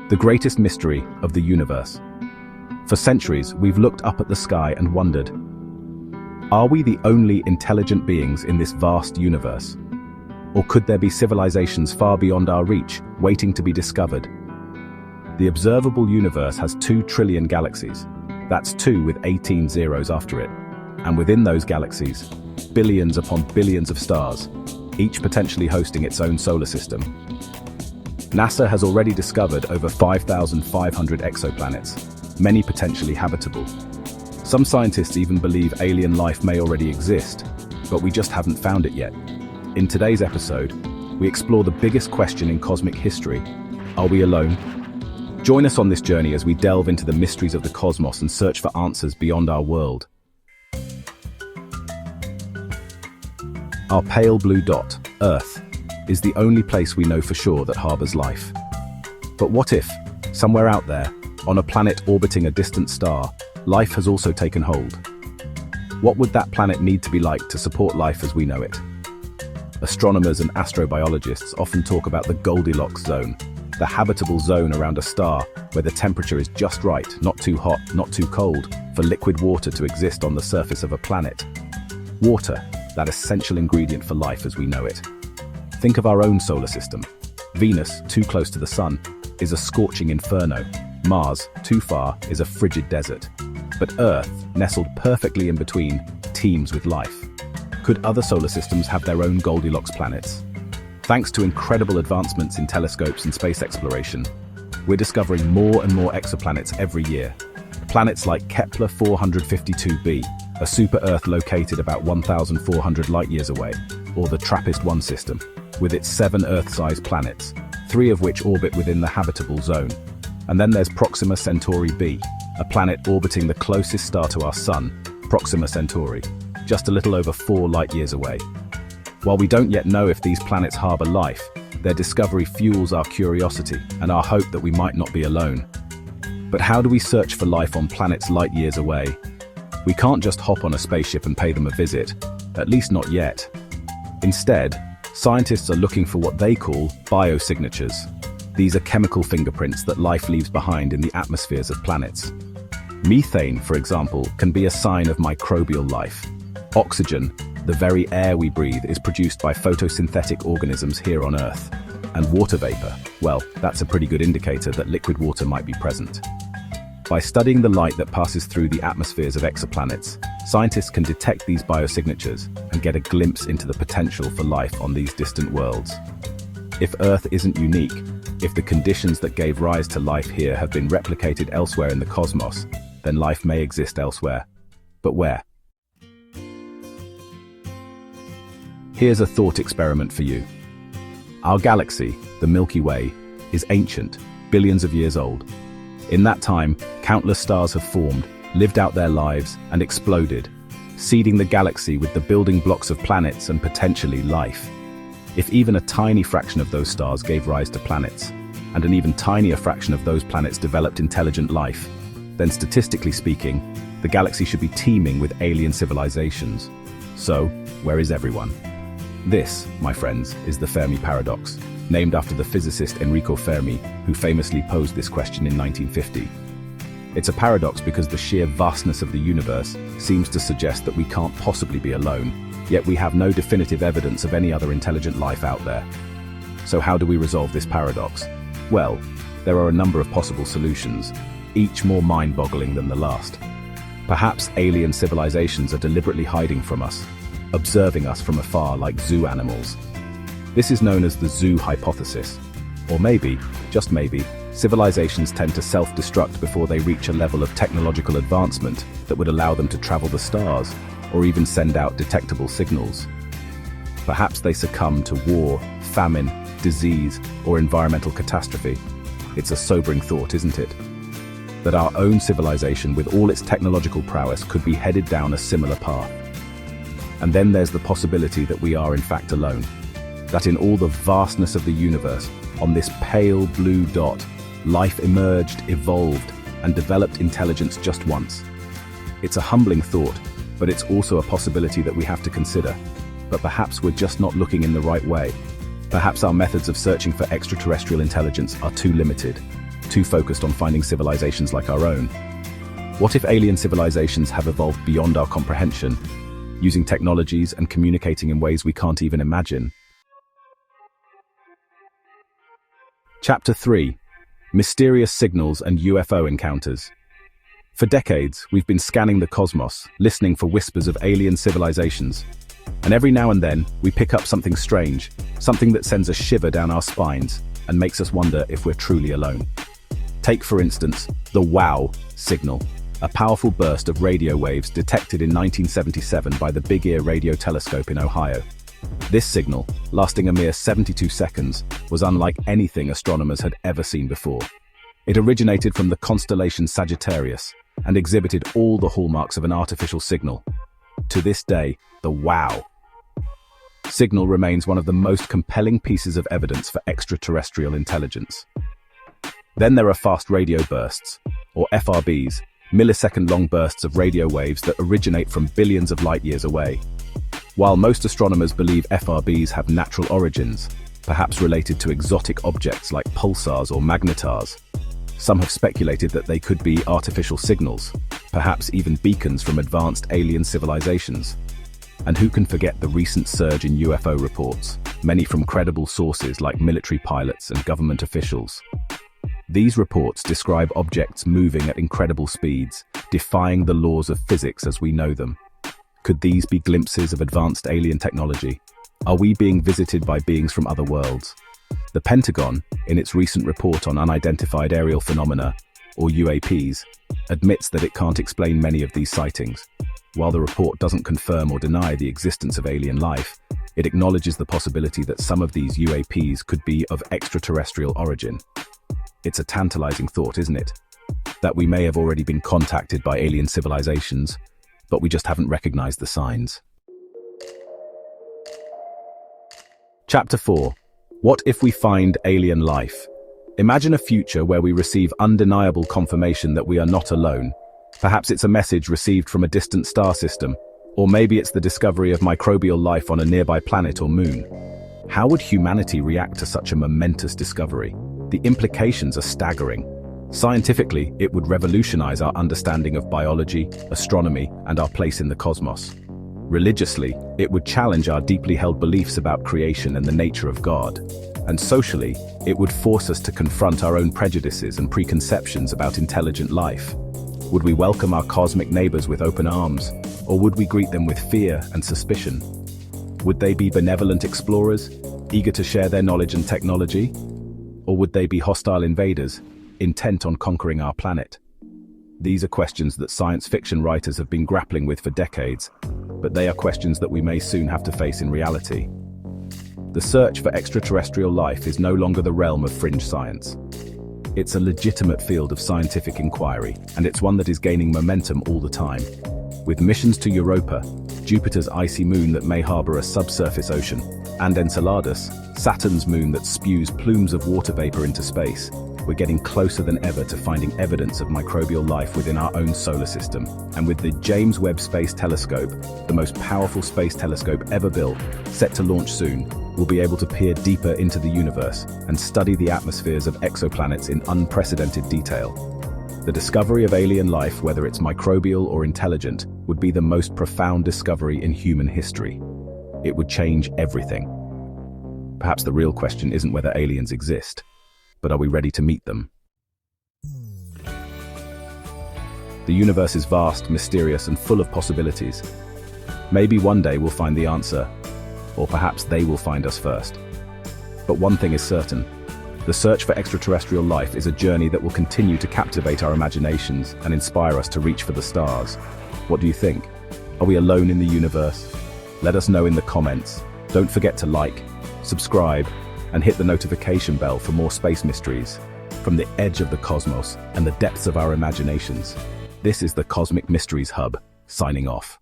the greatest mystery of the universe. For centuries, we've looked up at the sky and wondered, are we the only intelligent beings in this vast universe? Or could there be civilizations far beyond our reach, waiting to be discovered? The observable universe has 2 trillion galaxies. That's 2 with 18 zeros after it. And within those galaxies, billions upon billions of stars, each potentially hosting its own solar system. NASA has already discovered over 5,500 exoplanets, many potentially habitable. Some scientists even believe alien life may already exist, but we just haven't found it yet. In today's episode, we explore the biggest question in cosmic history: are we alone? Join us on this journey as we delve into the mysteries of the cosmos and search for answers beyond our world. Our pale blue dot, Earth, is the only place we know for sure that harbors life. But what if, somewhere out there, on a planet orbiting a distant star, life has also taken hold? What would that planet need to be like to support life as we know it? Astronomers and astrobiologists often talk about the Goldilocks Zone, the habitable zone around a star where the temperature is just right, not too hot, not too cold, for liquid water to exist on the surface of a planet. Water, that essential ingredient for life as we know it. Think of our own solar system. Venus, too close to the sun, is a scorching inferno. Mars, too far, is a frigid desert. But Earth, nestled perfectly in between, teems with life. Could other solar systems have their own Goldilocks planets? Thanks to incredible advancements in telescopes and space exploration, we're discovering more and more exoplanets every year. Planets like Kepler 452b, a super-Earth located about 1,400 light-years away, or the TRAPPIST-1 system, with its 7 Earth-sized planets, 3 of which orbit within the habitable zone. And then there's Proxima Centauri b, a planet orbiting the closest star to our Sun, Proxima Centauri, just a little over 4 light-years away. While we don't yet know if these planets harbor life, their discovery fuels our curiosity and our hope that we might not be alone. But how do we search for life on planets light-years away? We can't just hop on a spaceship and pay them a visit, at least not yet. Instead, scientists are looking for what they call biosignatures. These are chemical fingerprints that life leaves behind in the atmospheres of planets. Methane, for example, can be a sign of microbial life. Oxygen, the very air we breathe, is produced by photosynthetic organisms here on Earth. And water vapor, well, that's a pretty good indicator that liquid water might be present. By studying the light that passes through the atmospheres of exoplanets, scientists can detect these biosignatures and get a glimpse into the potential for life on these distant worlds. If Earth isn't unique, if the conditions that gave rise to life here have been replicated elsewhere in the cosmos, then life may exist elsewhere. But where? Here's a thought experiment for you. Our galaxy, the Milky Way, is ancient, billions of years old. In that time, countless stars have formed, lived out their lives, and exploded, seeding the galaxy with the building blocks of planets and potentially life. If even a tiny fraction of those stars gave rise to planets, and an even tinier fraction of those planets developed intelligent life, then statistically speaking, the galaxy should be teeming with alien civilizations. So, where is everyone? This, my friends, is the Fermi Paradox, named after the physicist Enrico Fermi, who famously posed this question in 1950. It's a paradox because the sheer vastness of the universe seems to suggest that we can't possibly be alone, yet we have no definitive evidence of any other intelligent life out there. So how do we resolve this paradox? Well, there are a number of possible solutions, each more mind-boggling than the last. Perhaps alien civilizations are deliberately hiding from us, observing us from afar like zoo animals. This is known as the zoo hypothesis. Or maybe, just maybe, civilizations tend to self-destruct before they reach a level of technological advancement that would allow them to travel the stars, or even send out detectable signals. Perhaps they succumb to war, famine, disease, or environmental catastrophe. It's a sobering thought, isn't it? That our own civilization, with all its technological prowess, could be headed down a similar path. And then there's the possibility that we are in fact alone. That in all the vastness of the universe, on this pale blue dot, life emerged, evolved, and developed intelligence just once. It's a humbling thought, but it's also a possibility that we have to consider. But perhaps we're just not looking in the right way. Perhaps our methods of searching for extraterrestrial intelligence are too limited. too focused on finding civilizations like our own. What if alien civilizations have evolved beyond our comprehension, using technologies and communicating in ways we can't even imagine? Chapter 3: Mysterious Signals and UFO Encounters. For decades, we've been scanning the cosmos, listening for whispers of alien civilizations. And every now and then, we pick up something strange, something that sends a shiver down our spines and makes us wonder if we're truly alone. Take, for instance, the WOW signal, a powerful burst of radio waves detected in 1977 by the Big Ear radio telescope in Ohio. This signal, lasting a mere 72 seconds, was unlike anything astronomers had ever seen before. It originated from the constellation Sagittarius and exhibited all the hallmarks of an artificial signal. To this day, the WOW signal remains one of the most compelling pieces of evidence for extraterrestrial intelligence. Then there are fast radio bursts, or FRBs, millisecond-long bursts of radio waves that originate from billions of light-years away. While most astronomers believe FRBs have natural origins, perhaps related to exotic objects like pulsars or magnetars, some have speculated that they could be artificial signals, perhaps even beacons from advanced alien civilizations. And who can forget the recent surge in UFO reports, many from credible sources like military pilots and government officials. These reports describe objects moving at incredible speeds, defying the laws of physics as we know them. Could these be glimpses of advanced alien technology? Are we being visited by beings from other worlds? The Pentagon, in its recent report on unidentified aerial phenomena, or UAPs, admits that it can't explain many of these sightings. While the report doesn't confirm or deny the existence of alien life, it acknowledges the possibility that some of these UAPs could be of extraterrestrial origin. It's a tantalizing thought, isn't it? That we may have already been contacted by alien civilizations, but we just haven't recognized the signs. Chapter 4: What if we find alien life? Imagine a future where we receive undeniable confirmation that we are not alone. Perhaps it's a message received from a distant star system, or maybe it's the discovery of microbial life on a nearby planet or moon. How would humanity react to such a momentous discovery? The implications are staggering. Scientifically, it would revolutionize our understanding of biology, astronomy, and our place in the cosmos. Religiously, it would challenge our deeply held beliefs about creation and the nature of God. And socially, it would force us to confront our own prejudices and preconceptions about intelligent life. Would we welcome our cosmic neighbors with open arms, or would we greet them with fear and suspicion? Would they be benevolent explorers, eager to share their knowledge and technology? Or would they be hostile invaders, intent on conquering our planet? These are questions that science fiction writers have been grappling with for decades, but they are questions that we may soon have to face in reality. The search for extraterrestrial life is no longer the realm of fringe science. It's a legitimate field of scientific inquiry, and it's one that is gaining momentum all the time. With missions to Europa, Jupiter's icy moon that may harbor a subsurface ocean, and Enceladus, Saturn's moon that spews plumes of water vapor into space, we're getting closer than ever to finding evidence of microbial life within our own solar system. And with the James Webb Space Telescope, the most powerful space telescope ever built, set to launch soon, we'll be able to peer deeper into the universe and study the atmospheres of exoplanets in unprecedented detail. The discovery of alien life, whether it's microbial or intelligent, would be the most profound discovery in human history. It would change everything. Perhaps the real question isn't whether aliens exist, but are we ready to meet them? The universe is vast, mysterious, and full of possibilities. Maybe one day we'll find the answer, or perhaps they will find us first. But one thing is certain: the search for extraterrestrial life is a journey that will continue to captivate our imaginations and inspire us to reach for the stars. What do you think? Are we alone in the universe? Let us know in the comments. Don't forget to like, subscribe, and hit the notification bell for more space mysteries. From the edge of the cosmos and the depths of our imaginations, this is the Cosmic Mysteries Hub, signing off.